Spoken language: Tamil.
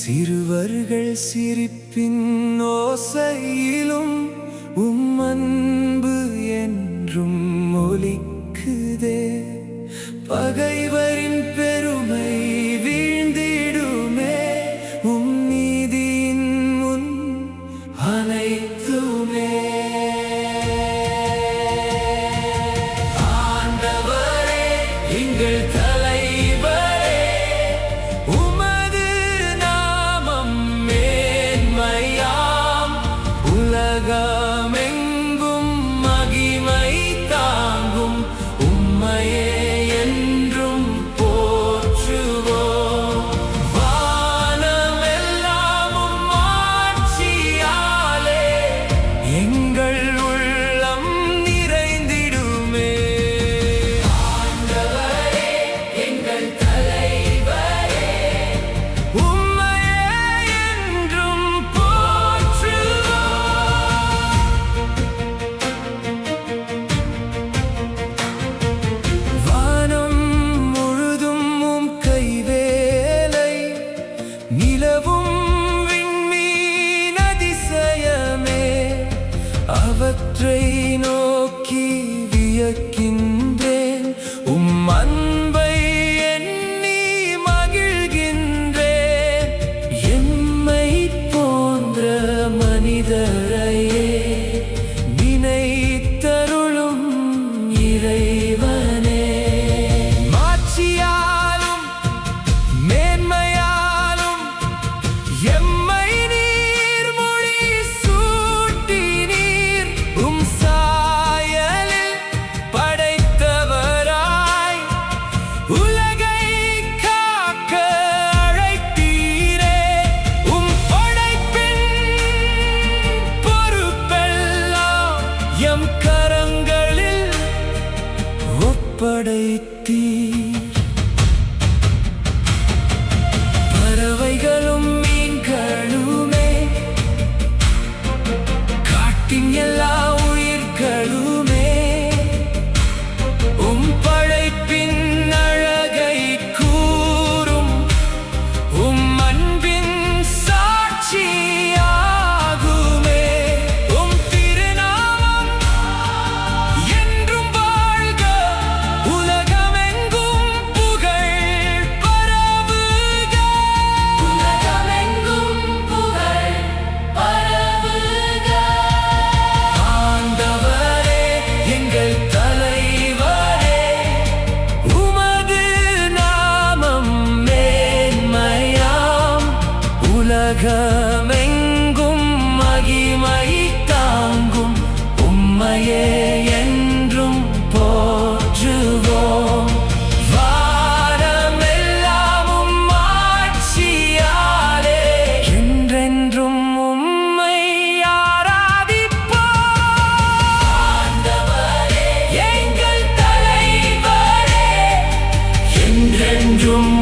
சிறுவர்கள் சிரிப்பின் ஓசையிலும் அன்பு என்றும் ஒலிக்குதே. பகைவரின் பெருமை வீழ்ந்திடுமே நீதியின் முன் அனைத்துமே. ஆண்டவரே எங்கள் தலைவரே, உமது நாமம் மேன்மையாம். உலகமெங்கும் மகிமை தாங்கும். உம்மையே என்றும் போற்றுவோம். வானமெல்லாம் உம் ஆட்சியாலே எங்கள் உள்ளம் நிறைந்திடுமே. ஆண்டவரே எங்கள் தலைவரே, உம்மையே என்றும் போற்றுவோம். வானம் முழுதும் உம் கைவேலை, நிலவும் விண்மீன் அதிசயமே. அவற்றை நோக்கி வியக்கின்றேன், உம் அன்பை எண்ணி மகிழ்கின்றேன். எம்மை போன்ற மனிதரையே நினைத்தருளும் இறைவனே. மாட்சியாலும் மேன்மையாலும் எம்மை நீர் மொழி சூட்டினீர். உம் சாயலில் படைத்தவராய் உலகை காக்க அழைத்தீரே. உம் படைப்பின் பொறுப்பெல்லாம் எம் கரங்களில் ஒப்படைத்தீர். பறவைகளும் மீன்களுமே, காட்டின் எல்லா உயிர்களுமே உம் படைப்பின் அழகை கூறும். உம் அன்பின் சாட்சியாகுமே. உம் திருநாமம் என்றும் வாழ்க. உலகமெங்கும் புகழ் பரவுக. உலகமெங்கும் புகழ் பரவுக. ஆண்டவரே எங்கள் தலைவரே, உமது நாமம் மேன்மையாம். உலகமெங்கும் மகிமை தாங்கும். உம்மையே என்றும் போற்றுவோம். வானமெல்லாம் உம் ஆட்சியாலே என்றென்றும் உம்மை ஆராதிப்போம். ஆண்டவரே எங்கள் தலைவரே, என்றென்றும்